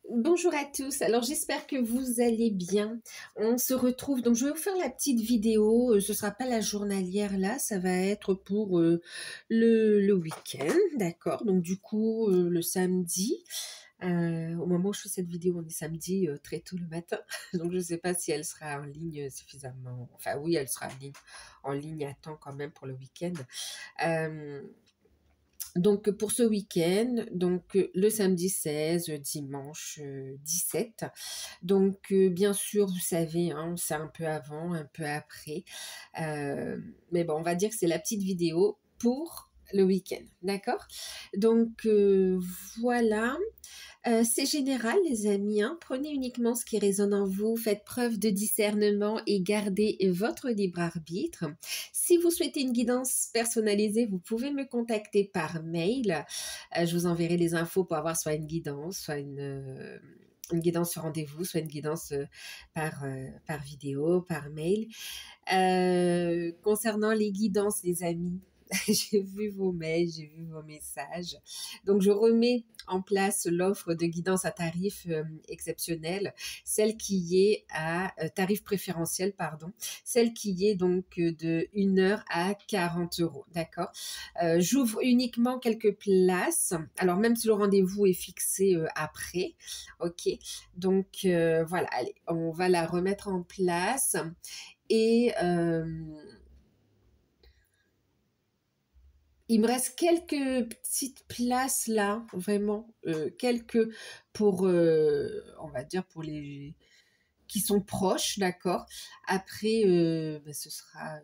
Bonjour à tous, alors j'espère que vous allez bien. On se retrouve, donc je vais vous faire la petite vidéo, ce sera pas la journalière là, ça va être pour le week-end, d'accord? Donc du coup, le samedi, au moment où je fais cette vidéo, on est samedi très tôt le matin, donc je ne sais pas si elle sera en ligne suffisamment, enfin oui, elle sera en ligne à temps quand même pour le week-end. Euh, donc pour ce week-end, donc le samedi 16, dimanche 17. Donc bien sûr, vous savez, hein, c'est un peu avant, un peu après. Mais bon, on va dire que c'est la petite vidéo pour le week-end, d'accord? Donc voilà. C'est général, les amis, hein. Prenez uniquement ce qui résonne en vous, faites preuve de discernement et gardez votre libre arbitre. Si vous souhaitez une guidance personnalisée, vous pouvez me contacter par mail. Je vous enverrai les infos pour avoir soit une guidance, soit une guidance sur rendez-vous, soit une guidance par vidéo, par mail. Concernant les guidances, les amis, j'ai vu vos mails, j'ai vu vos messages. Donc, je remets en place l'offre de guidance à tarif exceptionnel, celle qui est à tarif préférentiel, pardon, celle qui est donc de 1 heure à 40 euros, d'accord? J'ouvre uniquement quelques places, alors même si le rendez-vous est fixé après, ok? Donc, voilà, allez, on va la remettre en place et... il me reste quelques petites places là, vraiment, quelques pour, on va dire pour les qui sont proches, d'accord. Après, ce sera un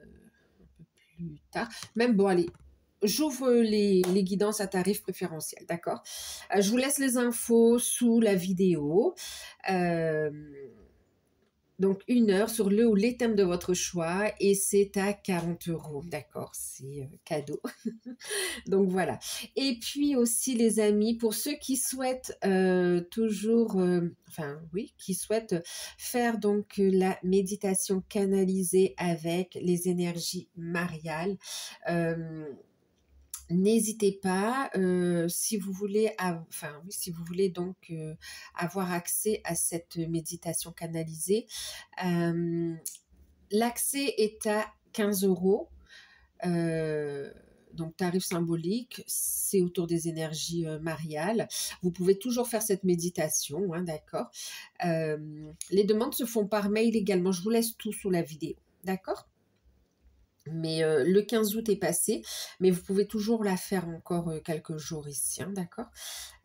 peu plus tard. Même bon, allez, j'ouvre les guidances à tarif préférentiel, d'accord. Je vous laisse les infos sous la vidéo. Euh, donc 1 heure sur le ou les thèmes de votre choix et c'est à 40 euros, d'accord, c'est cadeau. Donc voilà. Et puis aussi les amis, pour ceux qui souhaitent toujours, enfin oui, qui souhaitent faire donc la méditation canalisée avec les énergies mariales, euh, n'hésitez pas, si vous voulez, enfin oui, si vous voulez donc avoir accès à cette méditation canalisée, euh, l'accès est à 15 euros. Euh, donc tarif symbolique, c'est autour des énergies mariales. Vous pouvez toujours faire cette méditation, hein, d'accord. Les demandes se font par mail également. Je vous laisse tout sous la vidéo, d'accord. Mais le 15 août est passé, mais vous pouvez toujours la faire encore quelques jours ici, hein, d'accord.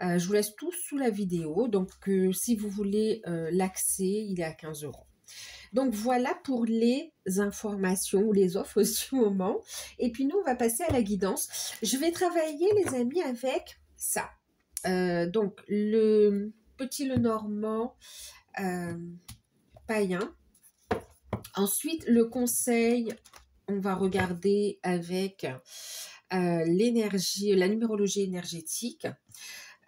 Je vous laisse tout sous la vidéo. Donc si vous voulez l'accès, il est à 15 euros. Donc voilà pour les informations ou les offres du moment. Et puis nous, on va passer à la guidance. Je vais travailler, les amis, avec ça. Donc le petit Lenormand païen. Ensuite, le conseil, on va regarder avec l'énergie, la numérologie énergétique.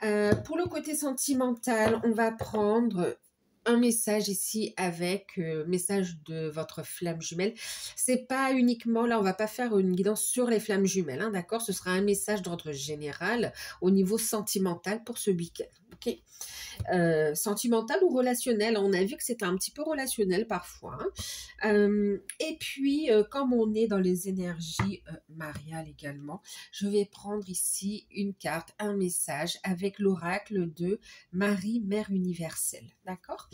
Pour le côté sentimental, on va prendre un message ici avec message de votre flamme jumelle. C'est pas uniquement, là on va pas faire une guidance sur les flammes jumelles, hein, d'accord? Ce sera un message d'ordre général au niveau sentimental pour ce week-end, ok? Sentimental ou relationnel. On a vu que c'était un petit peu relationnel parfois, hein. Et puis, comme on est dans les énergies mariales également, je vais prendre ici une carte, un message avec l'oracle de Marie, Mère universelle. D'accord?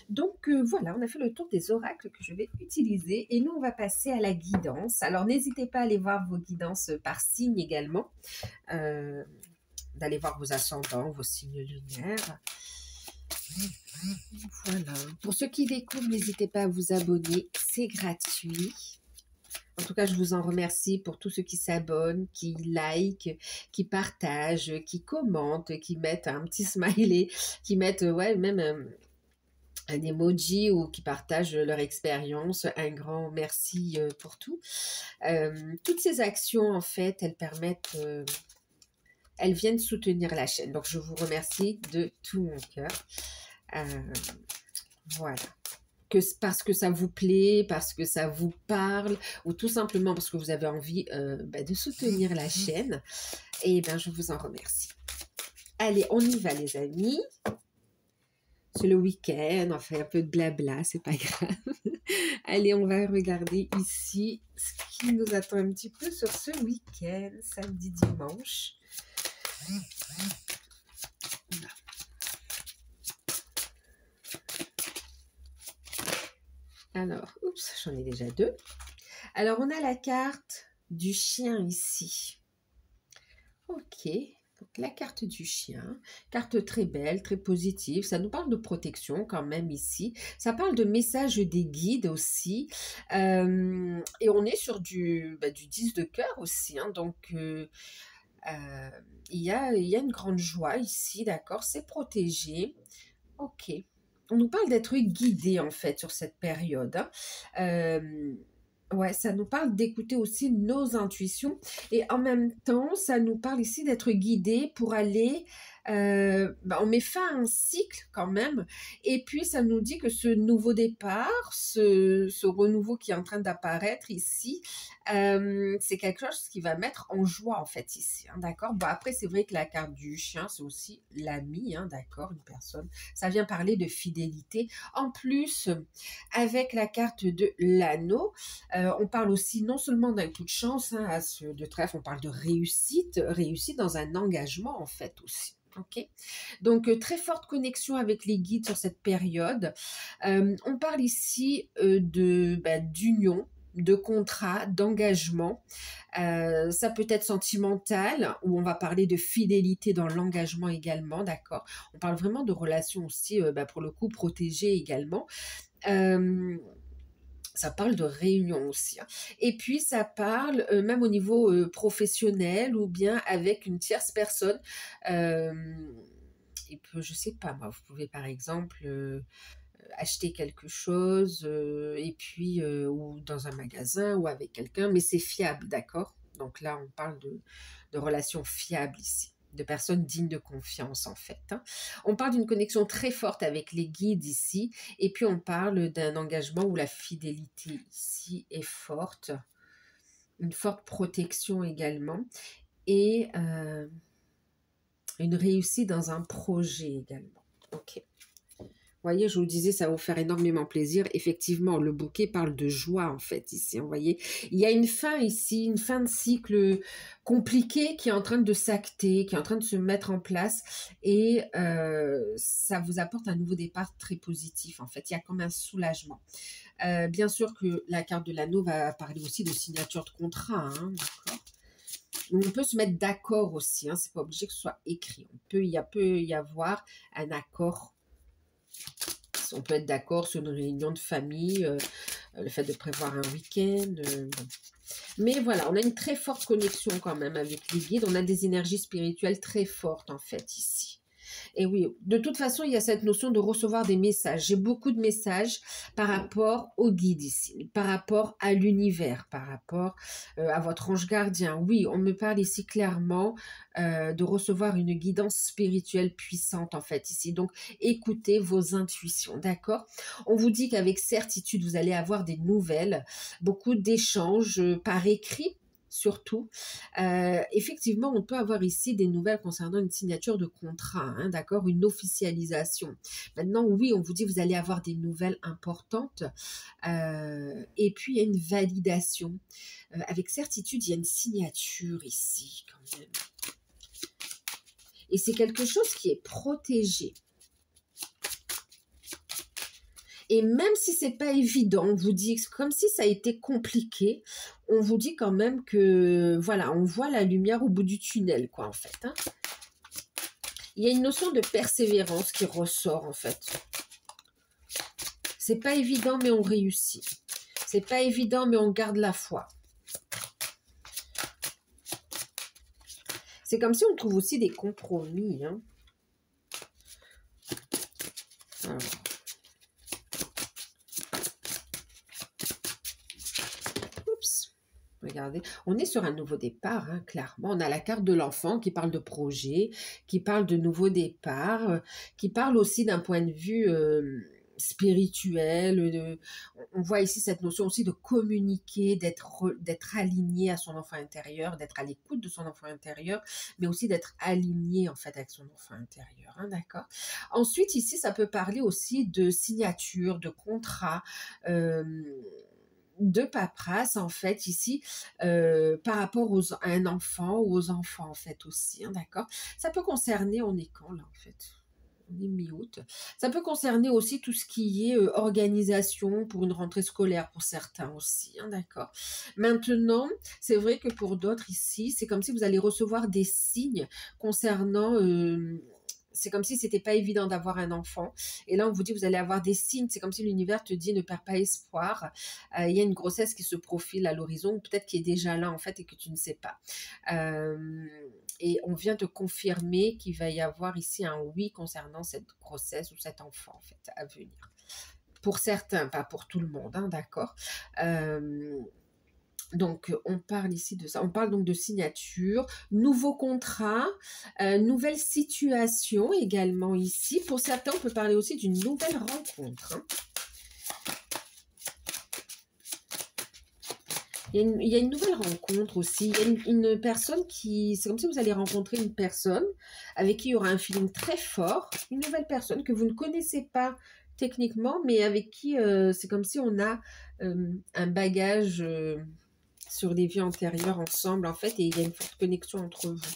Donc, voilà, on a fait le tour des oracles que je vais utiliser. Et nous, on va passer à la guidance. Alors, n'hésitez pas à aller voir vos guidances par signe également. D'aller voir vos ascendants, vos signes lunaires. Voilà. Pour ceux qui découvrent, n'hésitez pas à vous abonner, c'est gratuit. En tout cas, je vous en remercie pour tous ceux qui s'abonnent, qui like, qui partagent, qui commentent, qui mettent un petit smiley, qui mettent ouais, même un emoji ou qui partagent leur expérience. Un grand merci pour tout. Toutes ces actions, en fait, elles permettent... elles viennent soutenir la chaîne. Donc, je vous remercie de tout mon cœur. Voilà. Parce que ça vous plaît, parce que ça vous parle, ou tout simplement parce que vous avez envie de soutenir la chaîne, et je vous en remercie. Allez, on y va les amis. C'est le week-end, on fait un peu de blabla, c'est pas grave. Allez, on va regarder ici ce qui nous attend un petit peu sur ce week-end, samedi, dimanche. Alors, oups, j'en ai déjà deux. Alors, on a la carte du chien ici. Ok, donc la carte du chien, carte très belle, très positive. Ça nous parle de protection quand même ici. Ça parle de messages des guides aussi. Et on est sur du 10 de cœur aussi. Hein, donc, il y a une grande joie ici, d'accord? C'est protégé. Ok. On nous parle d'être guidé en fait sur cette période. Hein. Ouais, ça nous parle d'écouter aussi nos intuitions et en même temps, ça nous parle ici d'être guidé pour aller, on met fin à un cycle quand même et puis ça nous dit que ce nouveau départ, ce renouveau qui est en train d'apparaître ici, c'est quelque chose qui va mettre en joie en fait ici, hein, d'accord? Bon après c'est vrai que la carte du chien, c'est aussi l'ami, hein, d'accord? Une personne, ça vient parler de fidélité. En plus, avec la carte de l'anneau, on parle aussi non seulement d'un coup de chance hein, à ce de trèfle, on parle de réussite, réussite dans un engagement en fait aussi. Ok, donc très forte connexion avec les guides sur cette période. On parle ici d'union, de contrat, d'engagement. Ça peut être sentimental, où on va parler de fidélité dans l'engagement également, d'accord. On parle vraiment de relations aussi, pour le coup, protégées également. Ça parle de réunion aussi. Hein. Et puis, ça parle même au niveau professionnel ou bien avec une tierce personne. Et puis, je sais pas, moi, vous pouvez par exemple acheter quelque chose et puis ou dans un magasin ou avec quelqu'un, mais c'est fiable, d'accord? Donc là, on parle de relations fiables ici, de personnes dignes de confiance en fait. Hein. On parle d'une connexion très forte avec les guides ici, et puis on parle d'un engagement où la fidélité ici est forte, une forte protection également, et une réussite dans un projet également. Ok. Vous voyez, je vous disais, ça va vous faire énormément plaisir. Effectivement, le bouquet parle de joie, en fait, ici. Vous voyez, il y a une fin ici, une fin de cycle compliqué qui est en train de s'acter, qui est en train de se mettre en place. Et ça vous apporte un nouveau départ très positif, en fait. Il y a comme un soulagement. Bien sûr que la carte de l'anneau va parler aussi de signature de contrat, hein, d'accord. On peut se mettre d'accord aussi, hein, c'est pas obligé que ce soit écrit. Peut y avoir un accord. On peut être d'accord sur une réunion de famille, le fait de prévoir un week-end. Bon. Mais voilà, on a une très forte connexion quand même avec les guides. On a des énergies spirituelles très fortes en fait ici. Et oui, de toute façon, il y a cette notion de recevoir des messages. J'ai beaucoup de messages par rapport au guide ici, par rapport à l'univers, par rapport à votre ange gardien. Oui, on me parle ici clairement de recevoir une guidance spirituelle puissante en fait ici. Donc, écoutez vos intuitions, d'accord? On vous dit qu'avec certitude, vous allez avoir des nouvelles, beaucoup d'échanges par écrit, surtout. Effectivement, on peut avoir ici des nouvelles concernant une signature de contrat, hein, d'accord, une officialisation. Maintenant, oui, on vous dit que vous allez avoir des nouvelles importantes et puis il y a une validation. Avec certitude, il y a une signature ici quand même. Et c'est quelque chose qui est protégé. Et même si c'est pas évident, on vous dit, comme si ça a été compliqué, on vous dit quand même que, voilà, on voit la lumière au bout du tunnel, quoi, en fait. Hein. Il y a une notion de persévérance qui ressort, en fait. C'est pas évident, mais on réussit. C'est pas évident, mais on garde la foi. C'est comme si on trouve aussi des compromis, hein. Alors. Regardez, on est sur un nouveau départ, hein, clairement. On a la carte de l'enfant qui parle de projet, qui parle de nouveau départ, qui parle aussi d'un point de vue spirituel. On voit ici cette notion aussi de communiquer, d'être aligné à son enfant intérieur, d'être à l'écoute de son enfant intérieur, mais aussi d'être aligné en fait avec son enfant intérieur. Hein, d'accord. Ensuite, ici, ça peut parler aussi de signature, de contrat. De paperasse en fait ici par rapport à un enfant ou aux enfants en fait aussi, hein, d'accord. Ça peut concerner, on est quand là en fait? On est mi-août. Ça peut concerner aussi tout ce qui est organisation pour une rentrée scolaire pour certains aussi, hein, d'accord. Maintenant, c'est vrai que pour d'autres ici, c'est comme si vous allez recevoir des signes concernant c'est comme si c'était pas évident d'avoir un enfant. Et là, on vous dit, vous allez avoir des signes. C'est comme si l'univers te dit, ne perds pas espoir. Il y a une grossesse qui se profile à l'horizon, ou peut-être qui est déjà là, en fait, et que tu ne sais pas. Et on vient de confirmer qu'il va y avoir ici un oui concernant cette grossesse ou cet enfant, en fait, à venir. Pour certains, pas pour tout le monde, hein, d'accord. Donc, on parle ici de ça. On parle donc de signature, nouveau contrat, nouvelle situation également ici. Pour certains, on peut parler aussi d'une nouvelle rencontre. Hein. Il y a une nouvelle rencontre aussi. Il y a une personne qui... C'est comme si vous allez rencontrer une personne avec qui il y aura un feeling très fort. Une nouvelle personne que vous ne connaissez pas techniquement, mais avec qui c'est comme si on a un bagage... sur des vies antérieures ensemble, en fait, et il y a une forte connexion entre vous.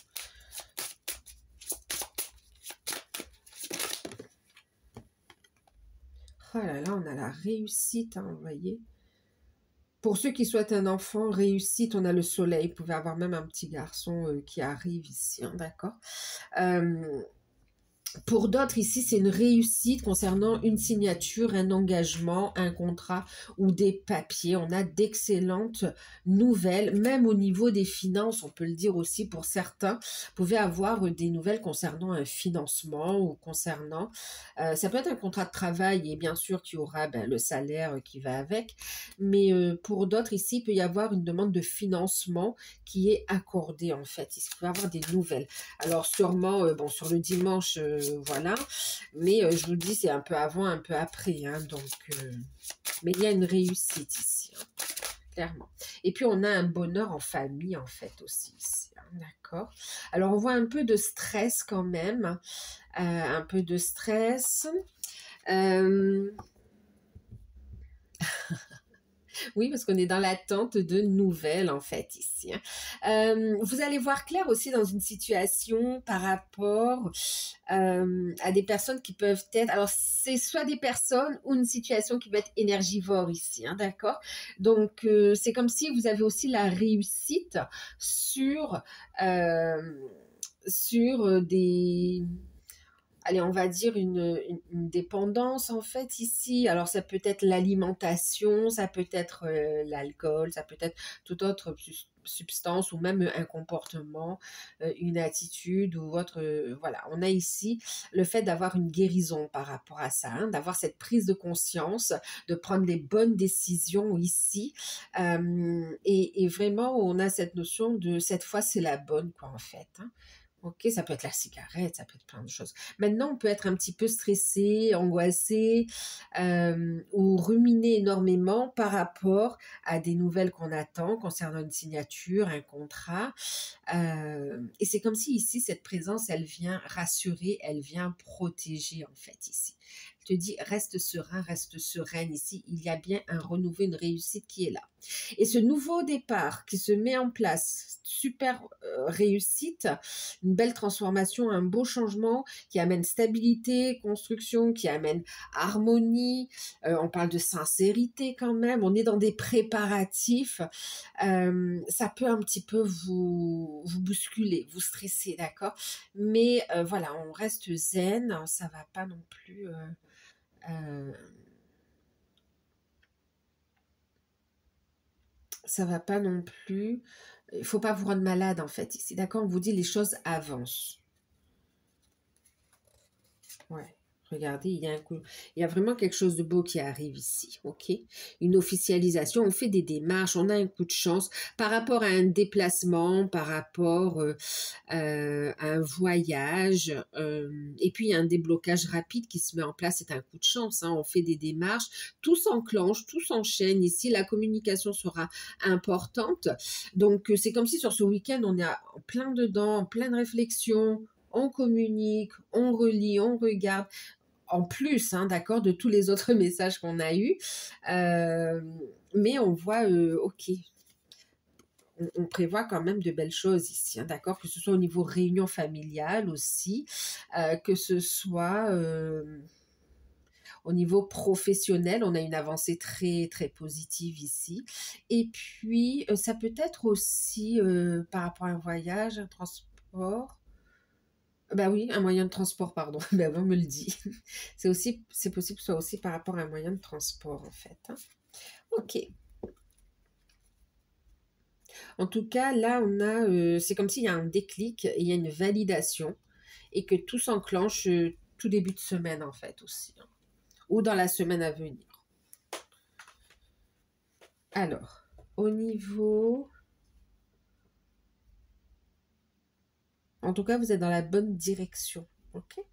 Oh là là, on a la réussite, hein, vous voyez. Pour ceux qui souhaitent un enfant, réussite, on a le soleil. Vous pouvez avoir même un petit garçon qui arrive ici, hein, d'accord. Pour d'autres, ici, c'est une réussite concernant une signature, un engagement, un contrat ou des papiers. On a d'excellentes nouvelles, même au niveau des finances, on peut le dire aussi pour certains. Vous pouvez avoir des nouvelles concernant un financement ou concernant... ça peut être un contrat de travail et bien sûr qu'il y aura le salaire qui va avec. Mais pour d'autres, ici, il peut y avoir une demande de financement qui est accordée en fait. Il peut y avoir des nouvelles. Alors sûrement, bon, sur le dimanche... voilà, mais je vous le dis, c'est un peu avant, un peu après, hein, donc, mais il y a une réussite ici, hein, clairement. Et puis on a un bonheur en famille, en fait, aussi ici, hein, d'accord. Alors on voit un peu de stress quand même, un peu de stress. Oui, parce qu'on est dans l'attente de nouvelles, en fait, ici. Hein. Vous allez voir clair aussi dans une situation par rapport à des personnes qui peuvent être... Alors, c'est soit des personnes ou une situation qui peut être énergivore ici, hein, d'accord. Donc, c'est comme si vous avez aussi la réussite sur des... Allez, on va dire une dépendance en fait ici. Alors ça peut être l'alimentation, ça peut être l'alcool, ça peut être toute autre substance ou même un comportement, une attitude ou autre. Voilà, on a ici le fait d'avoir une guérison par rapport à ça, hein, d'avoir cette prise de conscience, de prendre les bonnes décisions ici. Et vraiment, on a cette notion de cette fois c'est la bonne quoi en fait. Hein. Ok, ça peut être la cigarette, ça peut être plein de choses. Maintenant, on peut être un petit peu stressé, angoissé ou ruminer énormément par rapport à des nouvelles qu'on attend concernant une signature, un contrat. Et c'est comme si ici, cette présence, elle vient rassurer, elle vient protéger en fait ici. Je te dis, reste serein, reste sereine ici. Il y a bien un renouveau, une réussite qui est là. Et ce nouveau départ qui se met en place, super réussite, une belle transformation, un beau changement qui amène stabilité, construction, qui amène harmonie. On parle de sincérité quand même. On est dans des préparatifs. Ça peut un petit peu vous bousculer, vous stresser, d'accord. Mais voilà, on reste zen. Ça va pas non plus... ça va pas non plus. Il faut pas vous rendre malade en fait ici, d'accord. On vous dit les choses avancent. Ouais, Regardez, il y a vraiment quelque chose de beau qui arrive ici, ok? Une officialisation, on fait des démarches, on a un coup de chance par rapport à un déplacement, par rapport à un voyage, et puis il y a un déblocage rapide qui se met en place, c'est un coup de chance, hein, on fait des démarches, tout s'enclenche, tout s'enchaîne ici, la communication sera importante, donc c'est comme si sur ce week-end, on est en plein dedans, en pleine réflexion, on communique, on relit, on regarde, en plus, hein, d'accord, de tous les autres messages qu'on a eus. Euh, mais on voit, ok, on prévoit quand même de belles choses ici, hein, d'accord, que ce soit au niveau réunion familiale aussi, que ce soit au niveau professionnel, on a une avancée très, très positive ici. Et puis, ça peut être aussi par rapport à un voyage, un transport. Bah oui, un moyen de transport, pardon. Ben, on me le dit. C'est possible que ce soit aussi par rapport à un moyen de transport, en fait, hein. Ok. En tout cas, là, c'est comme s'il y a un déclic, il y a une validation et que tout s'enclenche tout début de semaine, en fait, aussi, hein, ou dans la semaine à venir. Alors, au niveau... En tout cas, vous êtes dans la bonne direction, ok?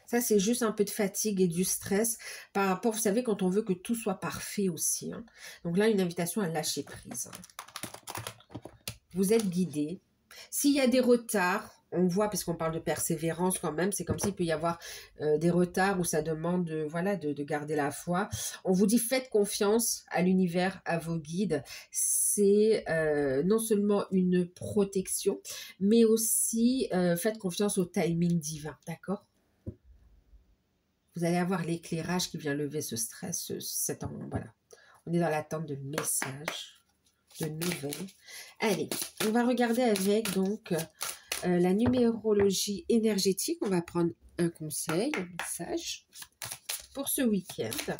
Ça, c'est juste un peu de fatigue et du stress par rapport, vous savez, quand on veut que tout soit parfait aussi, hein. Donc là, une invitation à lâcher prise, hein. Vous êtes guidé. S'il y a des retards, on voit, parce qu'on parle de persévérance quand même, c'est comme s'il peut y avoir des retards où ça demande voilà, de garder la foi. On vous dit, faites confiance à l'univers, à vos guides. C'est non seulement une protection, mais aussi faites confiance au timing divin, d'accord? Vous allez avoir l'éclairage qui vient lever ce stress, voilà. On est dans l'attente de messages, de nouvelles. Allez, on va regarder avec donc la numérologie énergétique. On va prendre un conseil, un message pour ce week-end.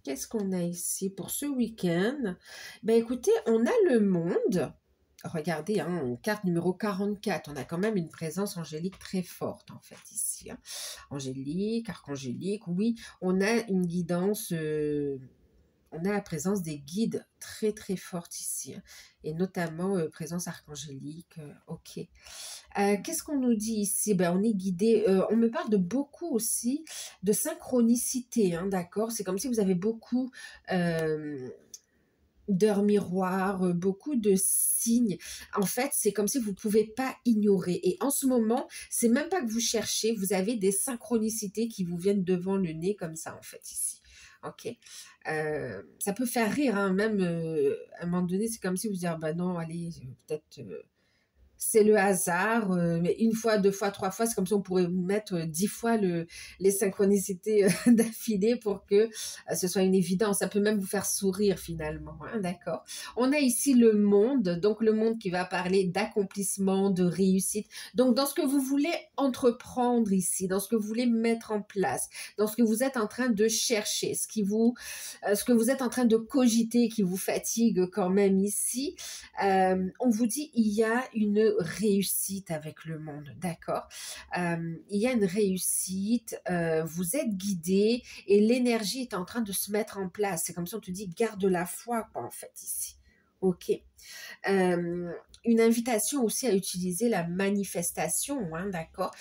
Qu'est-ce qu'on a ici pour ce week-end? Ben écoutez, on a le monde. Regardez, hein, carte numéro 44, on a quand même une présence angélique très forte en fait ici, hein. Angélique, archangélique, oui, on a une guidance, on a la présence des guides très très forte ici, hein, et notamment présence archangélique, ok. Qu'est-ce qu'on nous dit ici? Ben, on est guidé, on me parle de beaucoup aussi de synchronicité, hein, d'accord? C'est comme si vous avez beaucoup... d'heures miroirs, beaucoup de signes. En fait, c'est comme si vous ne pouvez pas ignorer. Et en ce moment, c'est même pas que vous cherchez, vous avez des synchronicités qui vous viennent devant le nez comme ça, en fait, ici. Ok. Ça peut faire rire, hein, même à un moment donné, c'est comme si vous dites, bah non, allez, peut-être... c'est le hasard, mais une fois, deux fois, trois fois, c'est comme si on pourrait mettre 10 fois les synchronicités d'affilée pour que ce soit une évidence. Ça peut même vous faire sourire finalement, hein, d'accord? On a ici le monde, donc le monde qui va parler d'accomplissement, de réussite. Donc dans ce que vous voulez entreprendre ici, dans ce que vous voulez mettre en place, dans ce que vous êtes en train de chercher, ce que vous êtes en train de cogiter qui vous fatigue quand même ici, on vous dit il y a une réussite avec le monde, d'accord? Il y a une réussite, vous êtes guidé et l'énergie est en train de se mettre en place. C'est comme si on te dit garde la foi, quoi, en fait, ici. Ok. Une invitation aussi à utiliser la manifestation, hein, d'accord?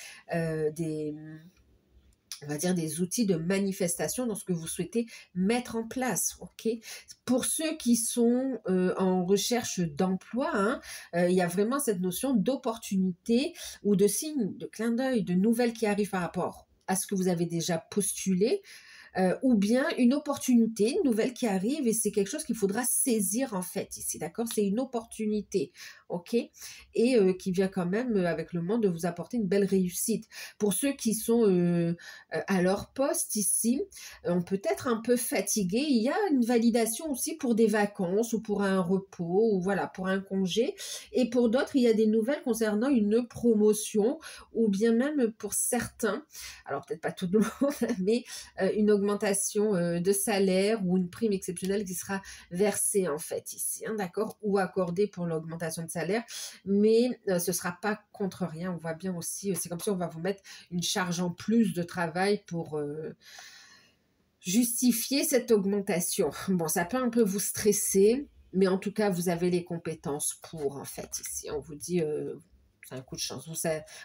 On va dire des outils de manifestation dans ce que vous souhaitez mettre en place, ok? Pour ceux qui sont en recherche d'emploi, hein, il y a vraiment cette notion d'opportunité ou de signe, de clin d'œil, de nouvelles qui arrivent par rapport à ce que vous avez déjà postulé, ou bien une opportunité, une nouvelle qui arrive et c'est quelque chose qu'il faudra saisir en fait ici, d'accord? C'est une opportunité, ok? Et qui vient quand même avec le monde de vous apporter une belle réussite. Pour ceux qui sont à leur poste ici, on peut être un peu fatigué. Il y a une validation aussi pour des vacances ou pour un repos ou voilà, pour un congé. Et pour d'autres, il y a des nouvelles concernant une promotion ou bien même pour certains, alors peut-être pas tout le monde, mais une augmentation de salaire ou une prime exceptionnelle qui sera versée en fait ici, hein, d'accord, ou accordée pour l'augmentation de salaire, mais ce ne sera pas contre rien. On voit bien aussi, c'est comme si on va vous mettre une charge en plus de travail pour justifier cette augmentation. Bon, ça peut un peu vous stresser, mais en tout cas, vous avez les compétences pour, en fait, ici. On vous dit, c'est un coup de chance.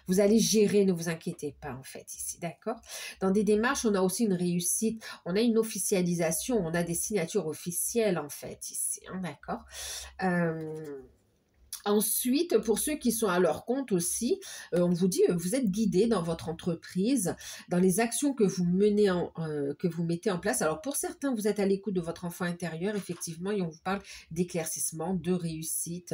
Vous allez gérer, ne vous inquiétez pas, en fait, ici, d'accord? Dans des démarches, on a aussi une réussite, on a une officialisation, on a des signatures officielles, en fait, ici, hein, d'accord? Ensuite, pour ceux qui sont à leur compte aussi, on vous dit, vous êtes guidé dans votre entreprise, dans les actions que vous menez que vous mettez en place. Alors pour certains, vous êtes à l'écoute de votre enfant intérieur, effectivement, et on vous parle d'éclaircissement, de réussite,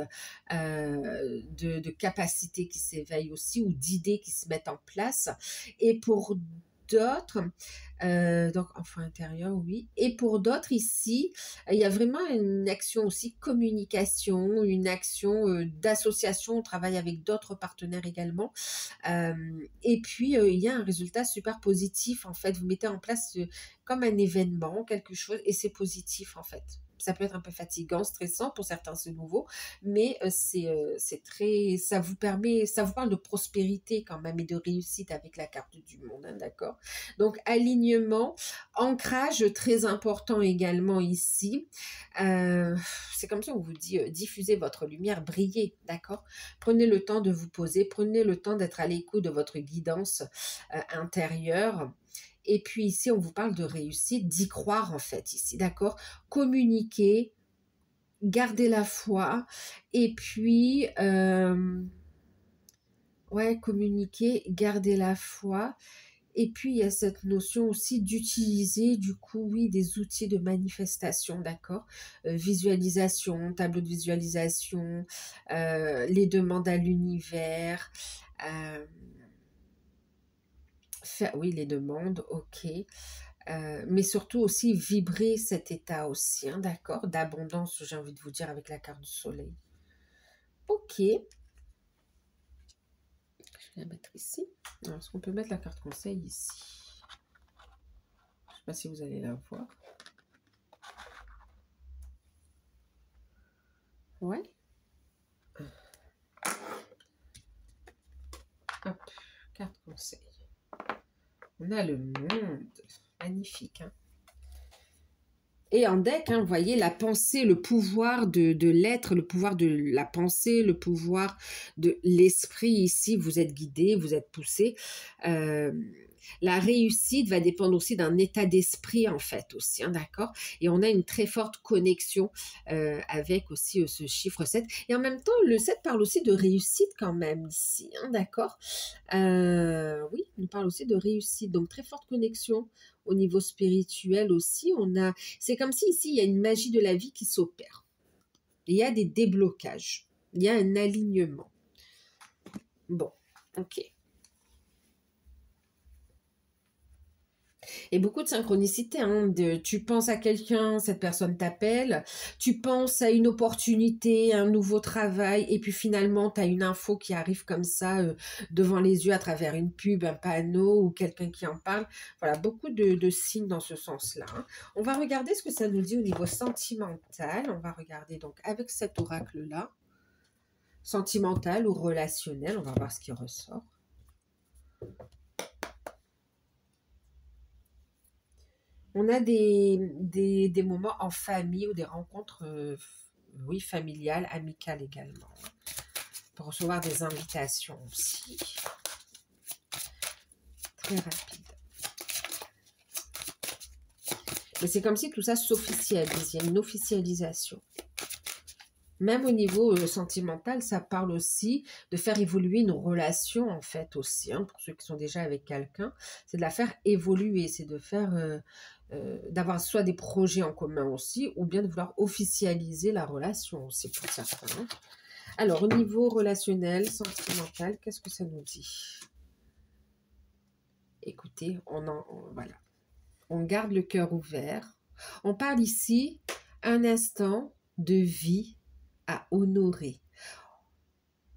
de capacités qui s'éveillent aussi, ou d'idées qui se mettent en place. Et pour d'autres, donc enfant intérieur, oui. Et pour d'autres ici, il y a vraiment une action aussi communication, une action d'association, on travaille avec d'autres partenaires également. Et puis, il y a un résultat super positif en fait. Vous mettez en place comme un événement, quelque chose, et c'est positif en fait. Ça peut être un peu fatigant, stressant, pour certains c'est nouveau, mais c'est très, ça vous parle de prospérité quand même et de réussite avec la carte du monde, hein, d'accord? Donc alignement, ancrage très important également ici. C'est comme ça on vous dit, diffusez votre lumière, brillez, d'accord? Prenez le temps de vous poser, prenez le temps d'être à l'écoute de votre guidance intérieure. Et puis ici, on vous parle de réussite, d'y croire en fait ici, d'accord? Communiquer, garder la foi, et puis, ouais, communiquer, garder la foi. Et puis, il y a cette notion aussi d'utiliser, du coup, oui, des outils de manifestation, d'accord? Visualisation, tableau de visualisation, les demandes à l'univers, oui, les demandes, ok. Mais surtout aussi vibrer cet état aussi, hein, d'accord? D'abondance, j'ai envie de vous dire, avec la carte du soleil. Ok. Je vais la mettre ici. Alors, est-ce qu'on peut mettre la carte conseil ici? Je ne sais pas si vous allez la voir. Ouais. Hop, carte conseil. On a le monde. Magnifique, hein? Et en deck, hein, vous voyez, la pensée, le pouvoir de l'être, le pouvoir de la pensée, le pouvoir de l'esprit. Ici, vous êtes guidé, vous êtes poussé. La réussite va dépendre aussi d'un état d'esprit, en fait, aussi, hein, d'accord? Et on a une très forte connexion avec aussi ce chiffre 7. Et en même temps, le 7 parle aussi de réussite quand même, ici, hein, d'accord? Oui, on parle aussi de réussite, donc très forte connexion au niveau spirituel aussi. C'est comme si ici, il y a une magie de la vie qui s'opère. Il y a des déblocages, il y a un alignement. Bon, ok. Et beaucoup de synchronicité, hein, tu penses à quelqu'un, cette personne t'appelle, tu penses à une opportunité, un nouveau travail, et puis finalement, tu as une info qui arrive comme ça devant les yeux à travers une pub, un panneau ou quelqu'un qui en parle. Voilà, beaucoup de signes dans ce sens-là, hein. On va regarder ce que ça nous dit au niveau sentimental. On va regarder donc avec cet oracle-là, sentimental ou relationnel. On va voir ce qui ressort. On a des moments en famille ou des rencontres, oui, familiales, amicales également. Pour recevoir des invitations aussi. Très rapide. Mais c'est comme si tout ça s'officialise. Il y a une officialisation. Même au niveau sentimental, ça parle aussi de faire évoluer une relation, en fait, aussi. Hein, pour ceux qui sont déjà avec quelqu'un, c'est de la faire évoluer. C'est de faire... d'avoir soit des projets en commun aussi, ou bien de vouloir officialiser la relation aussi pour certains. Hein. Alors, au niveau relationnel, sentimental, qu'est-ce que ça nous dit? Écoutez, voilà. On garde le cœur ouvert. On parle ici un instant de vie à honorer.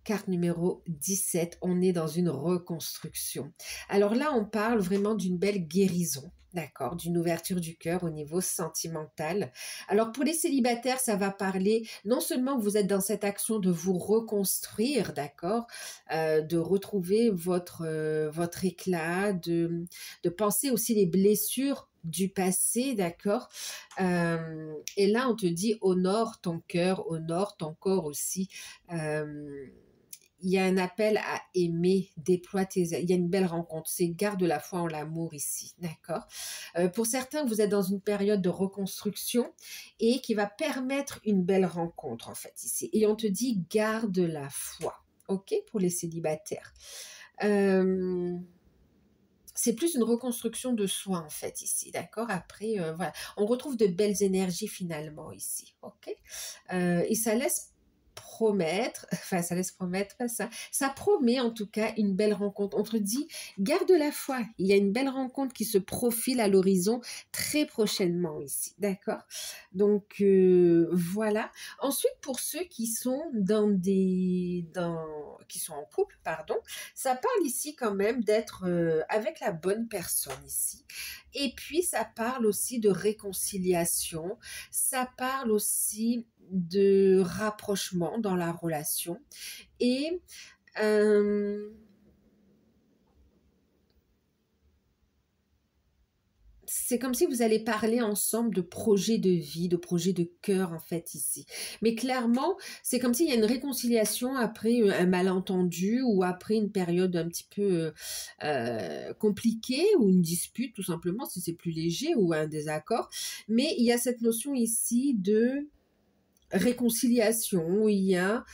Carte numéro 17, on est dans une reconstruction. Alors là, on parle vraiment d'une belle guérison, d'accord, d'une ouverture du cœur au niveau sentimental. Alors pour les célibataires, ça va parler non seulement que vous êtes dans cette action de vous reconstruire, d'accord, de retrouver votre éclat, de penser aussi les blessures du passé, d'accord. Et là, on te dit honore ton cœur, honore ton corps aussi. Euh, il y a un appel à aimer, déploie tes... Il y a une belle rencontre, c'est garde la foi en l'amour ici, d'accord. Pour certains, vous êtes dans une période de reconstruction et qui va permettre une belle rencontre, en fait, ici. Et on te dit garde la foi, ok, pour les célibataires. Euh, c'est plus une reconstruction de soi, en fait, ici, d'accord. Après, voilà, on retrouve de belles énergies, finalement, ici, ok. Et ça laisse promettre, enfin ça laisse promettre ça promet en tout cas une belle rencontre. On te dit, garde la foi, il y a une belle rencontre qui se profile à l'horizon très prochainement ici, d'accord. Donc voilà. Ensuite pour ceux qui sont qui sont en couple, pardon, ça parle ici quand même d'être avec la bonne personne ici. Et puis ça parle aussi de réconciliation, ça parle aussi de rapprochement dans la relation et c'est comme si vous allez parler ensemble de projets de vie, de projets de cœur en fait ici. Mais clairement, c'est comme s'il y a une réconciliation après un malentendu ou après une période un petit peu compliquée ou une dispute tout simplement si c'est plus léger ou un désaccord. Mais il y a cette notion ici de réconciliation où il y a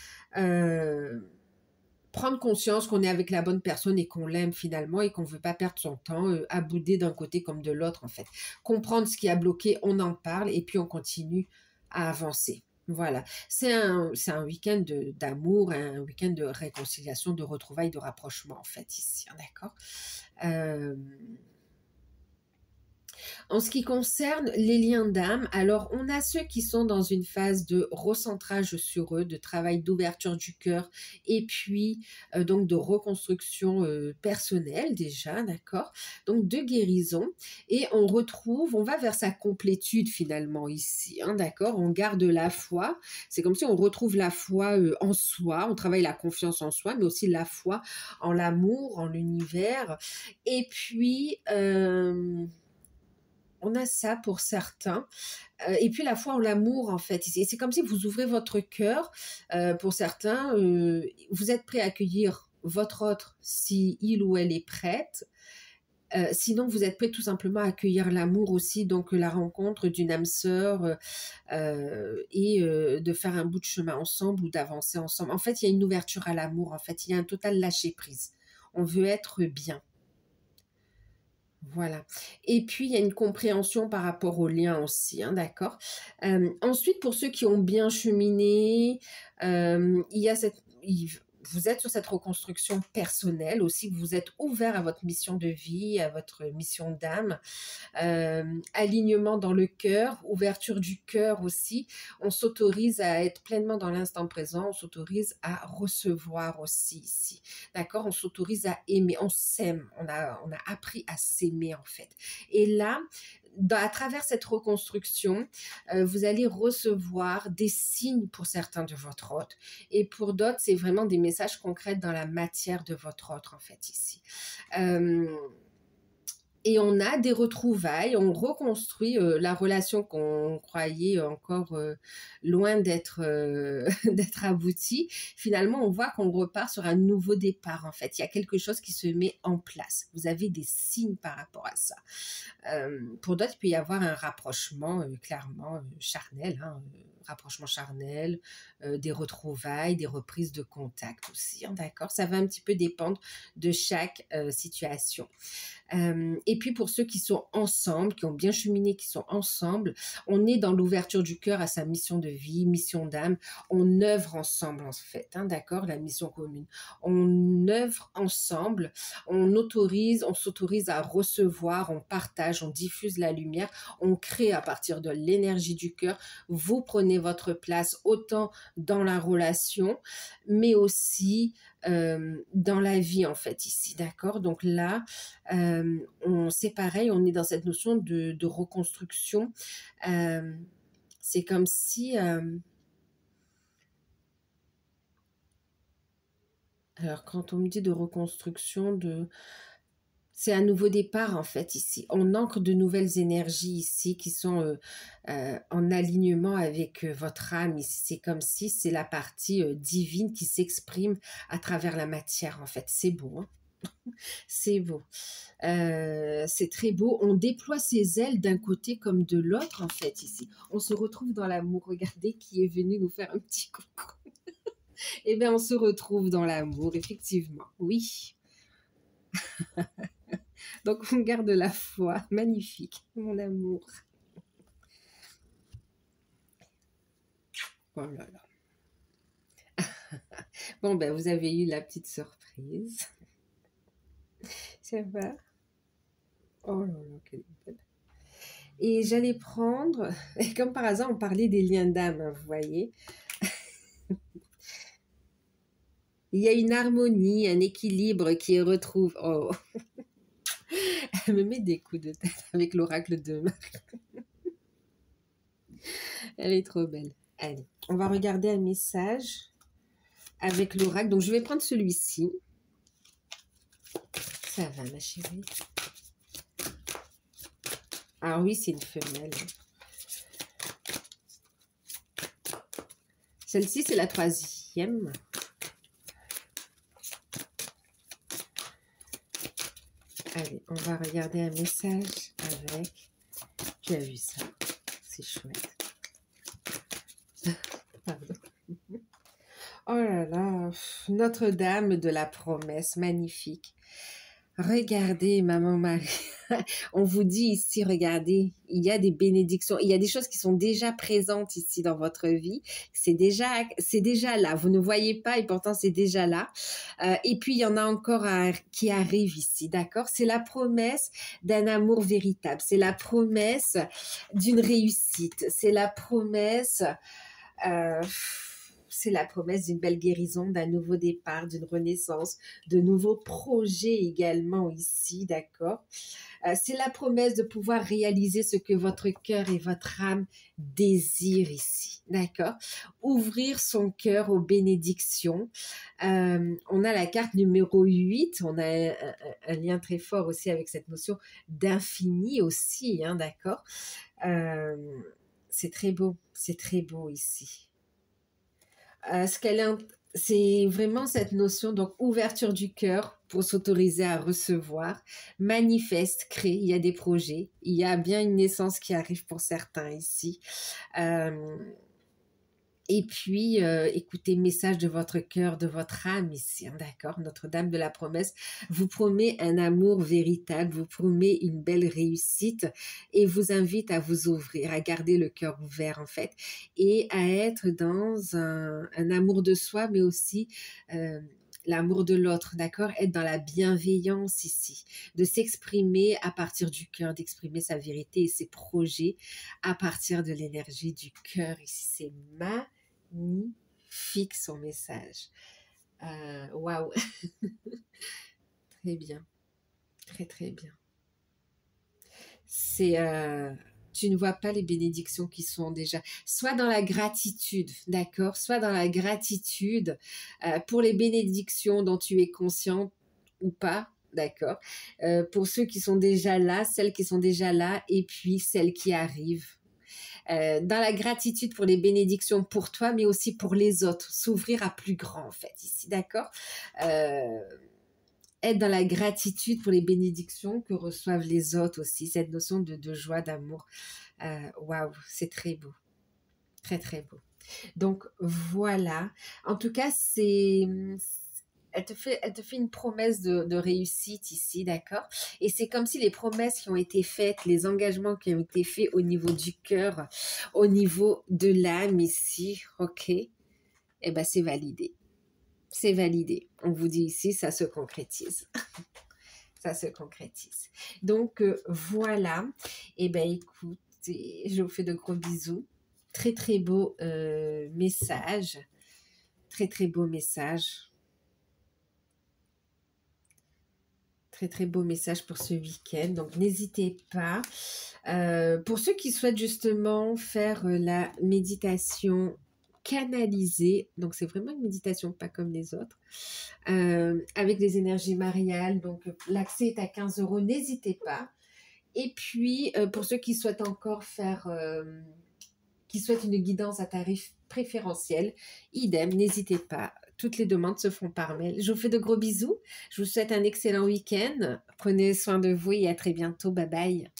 prendre conscience qu'on est avec la bonne personne et qu'on l'aime finalement et qu'on ne veut pas perdre son temps à bouder d'un côté comme de l'autre en fait. Comprendre ce qui a bloqué, on en parle et puis on continue à avancer. Voilà, c'est un week-end d'amour, un week-end de réconciliation, de retrouvailles, de rapprochement en fait ici, d'accord. euh, En ce qui concerne les liens d'âme, alors on a ceux qui sont dans une phase de recentrage sur eux, de travail d'ouverture du cœur et puis donc de reconstruction personnelle déjà, d'accord? Donc de guérison et on va vers sa complétude finalement ici, hein, d'accord? On garde la foi, c'est comme si on retrouve la foi en soi, on travaille la confiance en soi, mais aussi la foi en l'amour, en l'univers et puis... on a ça pour certains. Et puis la foi en l'amour, en fait. C'est comme si vous ouvrez votre cœur. Pour certains, vous êtes prêt à accueillir votre autre si il ou elle est prête. Sinon, vous êtes prêt tout simplement à accueillir l'amour aussi, donc la rencontre d'une âme sœur et de faire un bout de chemin ensemble ou d'avancer ensemble. En fait, il y a une ouverture à l'amour. En fait, il y a un total lâcher-prise. On veut être bien. Voilà. Et puis, il y a une compréhension par rapport aux liens aussi, hein, d'accord. Ensuite, pour ceux qui ont bien cheminé, il y a vous êtes sur cette reconstruction personnelle aussi, vous êtes ouvert à votre mission de vie, à votre mission d'âme, alignement dans le cœur, ouverture du cœur aussi. On s'autorise à être pleinement dans l'instant présent, on s'autorise à recevoir aussi ici. D'accord? On s'autorise à aimer, on s'aime, on a appris à s'aimer en fait. Et là, à travers cette reconstruction, vous allez recevoir des signes pour certains de votre hôte et pour d'autres, c'est vraiment des messages concrets dans la matière de votre hôte en fait ici. Et on a des retrouvailles, on reconstruit la relation qu'on croyait encore loin d'être d'être aboutie. Finalement, on voit qu'on repart sur un nouveau départ en fait. Il y a quelque chose qui se met en place. Vous avez des signes par rapport à ça. Pour d'autres, il peut y avoir un rapprochement clairement charnel, hein, rapprochement charnel, des retrouvailles, des reprises de contact aussi, hein, d'accord? Ça va un petit peu dépendre de chaque situation. Et puis pour ceux qui sont ensemble, qui ont bien cheminé, qui sont ensemble, on est dans l'ouverture du cœur à sa mission de vie, mission d'âme. On œuvre ensemble en fait, hein, d'accord, la mission commune. On œuvre ensemble, on s'autorise à recevoir, on partage, on diffuse la lumière, on crée à partir de l'énergie du cœur. Vous prenez prenez votre place autant dans la relation, mais aussi dans la vie en fait ici, d'accord? Donc là, c'est pareil, on est dans cette notion de reconstruction. C'est comme si... alors quand on me dit de reconstruction, c'est un nouveau départ en fait ici. On ancre de nouvelles énergies ici qui sont en alignement avec votre âme ici. C'est comme si c'est la partie divine qui s'exprime à travers la matière en fait. C'est beau, hein? C'est beau. C'est très beau. On déploie ses ailes d'un côté comme de l'autre en fait ici. On se retrouve dans l'amour. Regardez qui est venu nous faire un petit coucou. Eh bien, on se retrouve dans l'amour, effectivement. Oui. Donc, on garde la foi. Magnifique, mon amour. Oh là là. Bon, ben, vous avez eu la petite surprise. Ça va? Oh là là, quelle belle. Et j'allais prendre, et comme par hasard, on parlait des liens d'âme, hein, vous voyez. Il y a une harmonie, un équilibre qui est retrouvé. Oh, elle me met des coups de tête avec l'oracle de Marie. Elle est trop belle. Allez, on va regarder un message avec l'oracle. Donc, je vais prendre celui-ci. Ça va, ma chérie. Ah oui, c'est une femelle. Celle-ci, c'est la 3e. Allez, on va regarder un message avec... Tu as vu ça? C'est chouette. Pardon. Oh là là, Notre-Dame de la promesse, magnifique. Regardez, maman Marie, on vous dit ici, regardez, il y a des bénédictions, il y a des choses qui sont déjà présentes ici dans votre vie. C'est déjà là. Vous ne voyez pas et pourtant c'est déjà là. Et puis il y en a encore qui arrivent ici, d'accord? C'est la promesse d'un amour véritable. C'est la promesse d'une réussite. C'est la promesse. Euh, c'est la promesse d'une belle guérison, d'un nouveau départ, d'une renaissance, de nouveaux projets également ici, d'accord? C'est la promesse de pouvoir réaliser ce que votre cœur et votre âme désirent ici, d'accord? Ouvrir son cœur aux bénédictions. On a la carte numéro 8, on a un lien très fort aussi avec cette notion d'infini aussi, hein, d'accord? C'est très beau ici. C'est vraiment cette notion, donc ouverture du cœur pour s'autoriser à recevoir, manifeste, crée, il y a des projets, il y a bien une naissance qui arrive pour certains ici. Et puis, écoutez, message de votre cœur, de votre âme ici, hein, d'accord? Notre-Dame de la promesse vous promet un amour véritable, vous promet une belle réussite et vous invite à vous ouvrir, à garder le cœur ouvert en fait et à être dans un amour de soi, mais aussi l'amour de l'autre, d'accord? Être dans la bienveillance ici, de s'exprimer à partir du cœur, d'exprimer sa vérité et ses projets à partir de l'énergie du cœur ici. C'est magnifique son message. Waouh! Très bien. Très, très bien. Tu ne vois pas les bénédictions qui sont déjà, soit dans la gratitude, d'accord, soit dans la gratitude pour les bénédictions dont tu es conscient ou pas, d'accord, pour ceux qui sont déjà là, celles qui sont déjà là, et puis celles qui arrivent. Dans la gratitude pour les bénédictions pour toi, mais aussi pour les autres, s'ouvrir à plus grand en fait ici, d'accord, être dans la gratitude pour les bénédictions que reçoivent les autres aussi, cette notion de joie, d'amour. Waouh, c'est très beau. Très, très beau. Donc, voilà. En tout cas, elle te fait une promesse de réussite ici, d'accord? Et c'est comme si les promesses qui ont été faites, les engagements qui ont été faits au niveau du cœur, au niveau de l'âme ici, ok? Eh ben, c'est validé. C'est validé. On vous dit ici, ça se concrétise. Ça se concrétise. Donc, voilà. Eh bien, écoutez, je vous fais de gros bisous. Très, très beau message. Très, très beau message. Très, très beau message pour ce week-end. Donc, n'hésitez pas. Pour ceux qui souhaitent justement faire la méditation canalisée, donc c'est vraiment une méditation pas comme les autres, avec les énergies mariales, donc l'accès est à 15 euros, n'hésitez pas. Et puis, pour ceux qui souhaitent encore faire, qui souhaitent une guidance à tarif préférentiel, idem, n'hésitez pas. Toutes les demandes se font par mail. Je vous fais de gros bisous. Je vous souhaite un excellent week-end. Prenez soin de vous et à très bientôt. Bye bye.